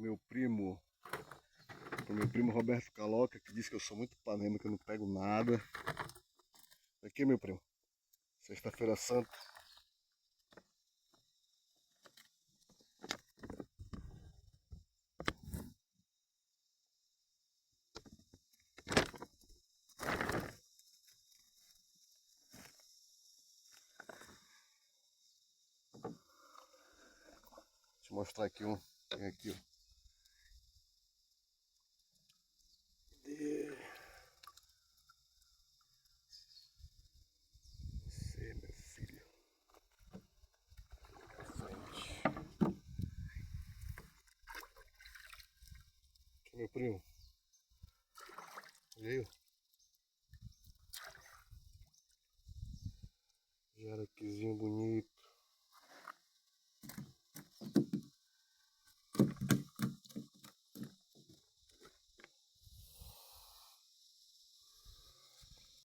meu primo, pro meu primo Roberto Caloca, que disse que eu sou muito panema, que eu não pego nada. Aqui, meu primo, sexta-feira santa. Deixa eu mostrar aqui um. Tem aqui, ó. Você, meu filho. Frente. Aqui, meu primo.